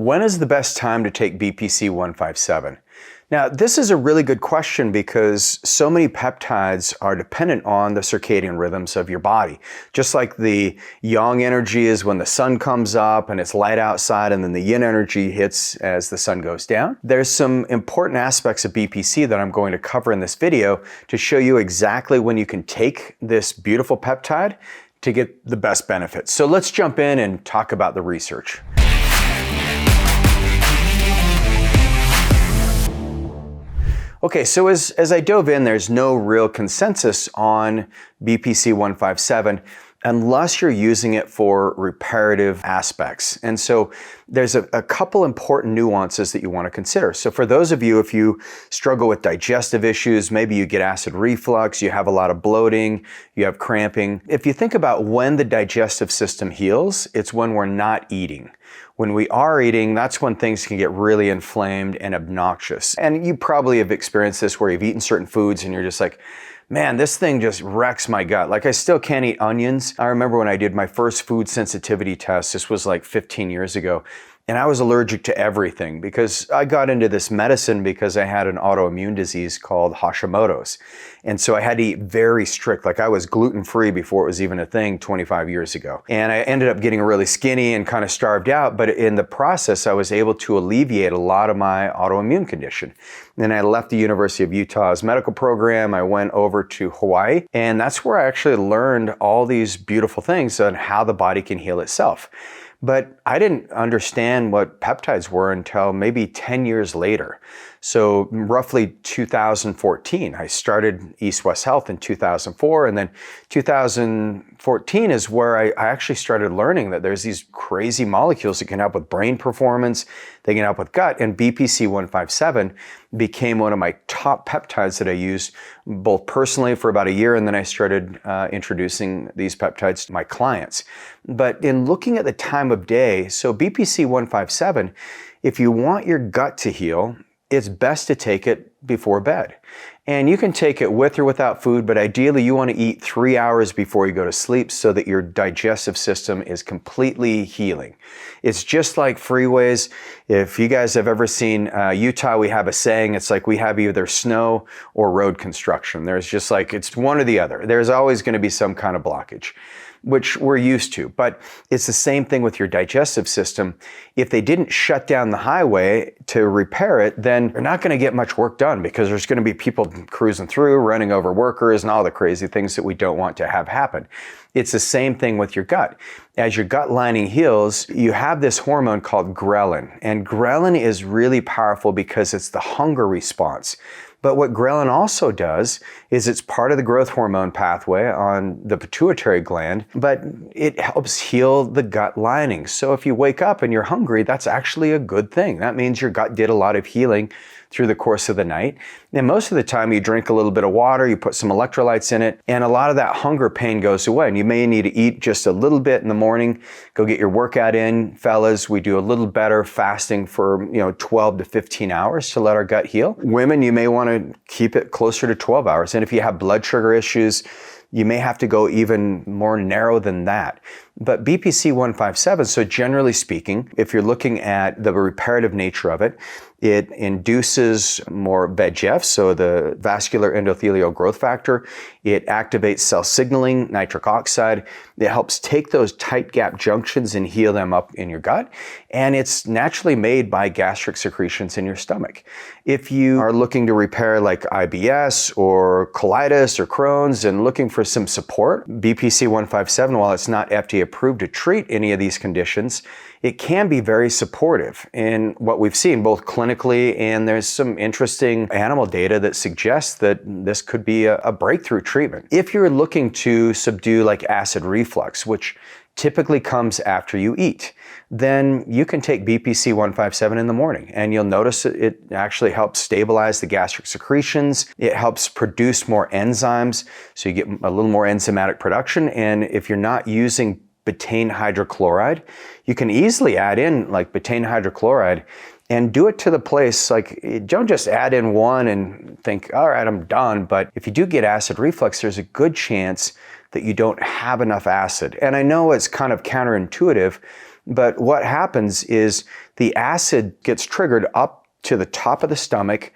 When is the best time to take BPC-157? Now, this is a really good question because so many peptides are dependent on the circadian rhythms of your body. Just like the yang energy is when the sun comes up and it's light outside, and then the yin energy hits as the sun goes down. There's some important aspects of BPC that I'm going to cover in this video to show you exactly when you can take this beautiful peptide to get the best benefits. So let's jump in and talk about the research. Okay, so as I dove in, there's no real consensus on BPC-157 unless you're using it for reparative aspects. And so there's a couple important nuances that you want to consider. So for those of you, if you struggle with digestive issues, maybe you get acid reflux, you have a lot of bloating, you have cramping. If you think about when the digestive system heals, it's when we're not eating. When we are eating, that's when things can get really inflamed and obnoxious. And you probably have experienced this where you've eaten certain foods and you're just like, man, this thing just wrecks my gut. Like, I still can't eat onions. I remember when I did my first food sensitivity test, this was like 15 years ago, and I was allergic to everything because I got into this medicine because I had an autoimmune disease called Hashimoto's. And so I had to eat very strict, like I was gluten-free before it was even a thing 25 years ago. And I ended up getting really skinny and kind of starved out, but in the process, I was able to alleviate a lot of my autoimmune condition. Then I left the University of Utah's medical program. I went over to Hawaii, and that's where I actually learned all these beautiful things on how the body can heal itself. But I didn't understand what peptides were until maybe 10 years later. So roughly 2014, I started East West Health in 2004. And then 2014 is where I actually started learning that there's these crazy molecules that can help with brain performance, they can help with gut. And BPC-157 became one of my top peptides that I used both personally for about a year. And then I started introducing these peptides to my clients. But in looking at the time of day, so BPC-157, if you want your gut to heal, it's best to take it before bed. And you can take it with or without food, but ideally you want to eat 3 hours before you go to sleep so that your digestive system is completely healing. It's just like freeways. If you guys have ever seen Utah, we have a saying, it's like we have either snow or road construction. There's just like, it's one or the other. There's always going to be some kind of blockage, which we're used to. But it's the same thing with your digestive system. If they didn't shut down the highway to repair it, then you're not going to get much work done because there's going to be people cruising through, running over workers, and all the crazy things that we don't want to have happen. It's the same thing with your gut. As your gut lining heals, you have this hormone called ghrelin. And ghrelin is really powerful because it's the hunger response. But what ghrelin also does is it's part of the growth hormone pathway on the pituitary gland, but it helps heal the gut lining. So if you wake up and you're hungry, that's actually a good thing. That means your gut did a lot of healing through the course of the night. And most of the time you drink a little bit of water, you put some electrolytes in it, and a lot of that hunger pain goes away. And you may need to eat just a little bit in the morning, go get your workout in. Fellas, we do a little better fasting for 12 to 15 hours to let our gut heal. Women, you may want to keep it closer to 12 hours. And if you have blood sugar issues, you may have to go even more narrow than that. But BPC-157, so generally speaking, if you're looking at the reparative nature of it, it induces more VEGF, so the vascular endothelial growth factor. It activates cell signaling, nitric oxide. It helps take those tight gap junctions and heal them up in your gut. And it's naturally made by gastric secretions in your stomach. If you are looking to repair like IBS or colitis or Crohn's and looking for some support, BPC-157, while it's not FDA approved to treat any of these conditions, it can be very supportive in what we've seen both clinically, and there's some interesting animal data that suggests that this could be a breakthrough treatment. If you're looking to subdue like acid reflux, which typically comes after you eat, then you can take BPC-157 in the morning and you'll notice it actually helps stabilize the gastric secretions. It helps produce more enzymes, so you get a little more enzymatic production. And if you're not using betaine hydrochloride, you can easily add in like betaine hydrochloride and do it to the place, like don't just add in one and think, all right, I'm done. But if you do get acid reflux, there's a good chance that you don't have enough acid. And I know it's kind of counterintuitive, But what happens is the acid gets triggered up to the top of the stomach,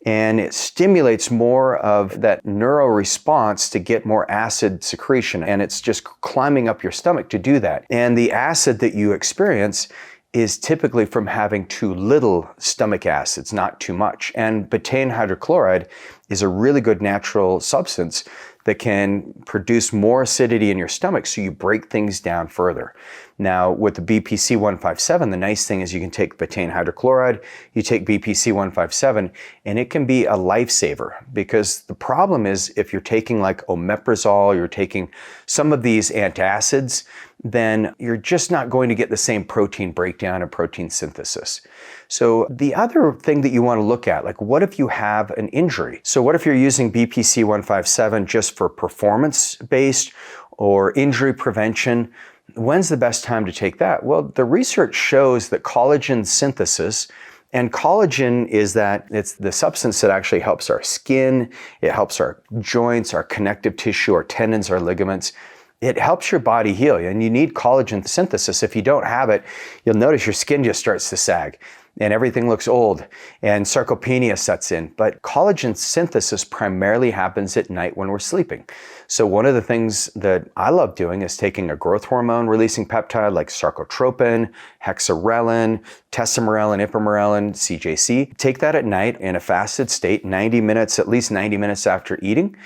and it stimulates more of that neural response to get more acid secretion. And it's just climbing up your stomach to do that. And the acid that you experience is typically from having too little stomach acids, not too much. And betaine hydrochloride is a really good natural substance that can produce more acidity in your stomach, so you break things down further. Now, with the BPC-157, the nice thing is you can take betaine hydrochloride, you take BPC-157, and it can be a lifesaver, because the problem is if you're taking like omeprazole, you're taking some of these antacids, then you're just not going to get the same protein breakdown and protein synthesis. So the other thing that you want to look at, like what if you have an injury? So what if you're using BPC-157 just for performance-based or injury prevention? When's the best time to take that? Well, the research shows that collagen synthesis, and collagen is that it's the substance that actually helps our skin, it helps our joints, our connective tissue, our tendons, our ligaments. It helps your body heal, and you need collagen synthesis. If you don't have it, you'll notice your skin just starts to sag and everything looks old and sarcopenia sets in. But collagen synthesis primarily happens at night when we're sleeping. So one of the things that I love doing is taking a growth hormone releasing peptide like sarcotropin, hexarelin, tesamorelin, ipamorelin, CJC. Take that at night in a fasted state, at least 90 minutes after eating,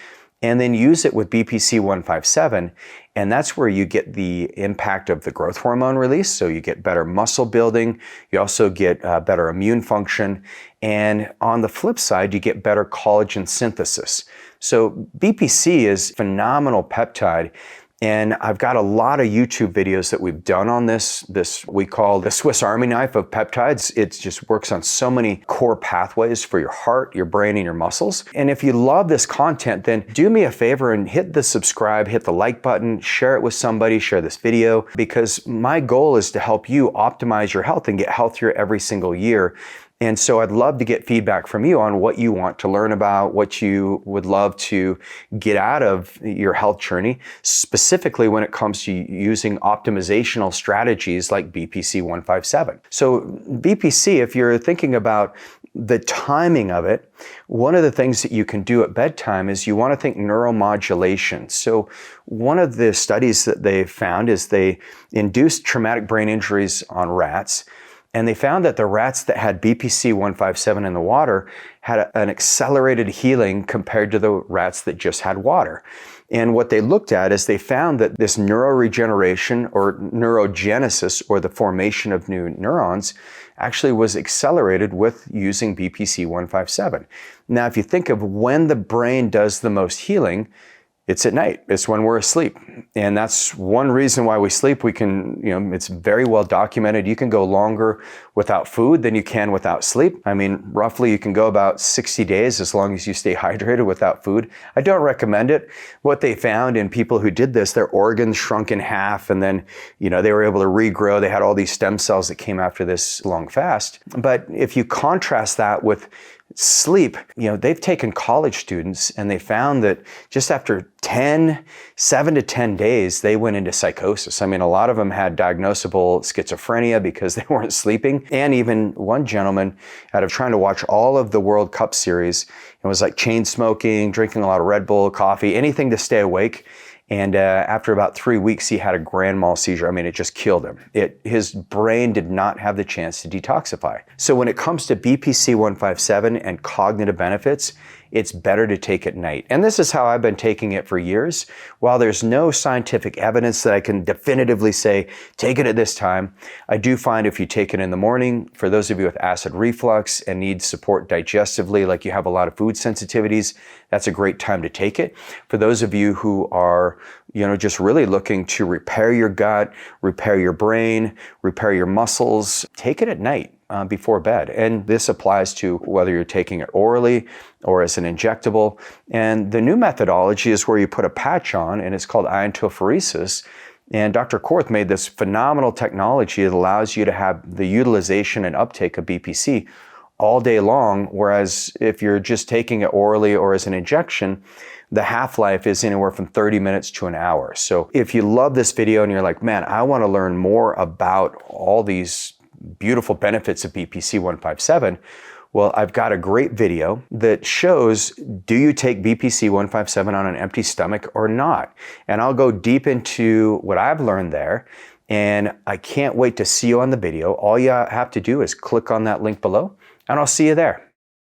and then use it with BPC-157, and that's where you get the impact of the growth hormone release, so you get better muscle building, you also get better immune function, and on the flip side, you get better collagen synthesis. So BPC is phenomenal peptide, and I've got a lot of YouTube videos that we've done on this we call the Swiss Army knife of peptides. It just works on so many core pathways for your heart, your brain, and your muscles. And if you love this content, then do me a favor and hit the subscribe, hit the like button, share it with somebody, share this video, because my goal is to help you optimize your health and get healthier every single year. And so I'd love to get feedback from you on what you want to learn about, what you would love to get out of your health journey, specifically when it comes to using optimizational strategies like BPC-157. So BPC, if you're thinking about the timing of it, one of the things that you can do at bedtime is you want to think neuromodulation. So one of the studies that they found is they induced traumatic brain injuries on rats. And they found that the rats that had BPC-157 in the water had an accelerated healing compared to the rats that just had water. And what they looked at is they found that this neuroregeneration or neurogenesis, or the formation of new neurons, actually was accelerated with using BPC-157. Now, if you think of when the brain does the most healing, it's at night. It's when we're asleep. And that's one reason why we sleep. We can, it's very well documented. You can go longer without food than you can without sleep. I mean, roughly you can go about 60 days as long as you stay hydrated without food. I don't recommend it. What they found in people who did this, their organs shrunk in half, and then, they were able to regrow. They had all these stem cells that came after this long fast. But if you contrast that with sleep, they've taken college students and they found that just after 7 to 10 days, they went into psychosis. I mean, a lot of them had diagnosable schizophrenia because they weren't sleeping. And even one gentleman, out of trying to watch all of the World Cup series, it was like chain smoking, drinking a lot of Red Bull, coffee, anything to stay awake. And after about 3 weeks, he had a grand mal seizure. I mean, it just killed him. His brain did not have the chance to detoxify. So when it comes to BPC-157 and cognitive benefits, it's better to take at night. And this is how I've been taking it for years. While there's no scientific evidence that I can definitively say, take it at this time, I do find if you take it in the morning, for those of you with acid reflux and need support digestively, like you have a lot of food sensitivities, that's a great time to take it. For those of you who are, just really looking to repair your gut, repair your brain, repair your muscles, take it at night. Before bed. And this applies to whether you're taking it orally or as an injectable. And the new methodology is where you put a patch on, and it's called iontophoresis. And Dr. Korth made this phenomenal technology that allows you to have the utilization and uptake of BPC all day long, whereas if you're just taking it orally or as an injection, the half-life is anywhere from 30 minutes to an hour. So if you love this video and you're like, man, I want to learn more about all these beautiful benefits of BPC-157, well, I've got a great video that shows, do you take BPC-157 on an empty stomach or not? And I'll go deep into what I've learned there. And I can't wait to see you on the video. All you have to do is click on that link below, and I'll see you there.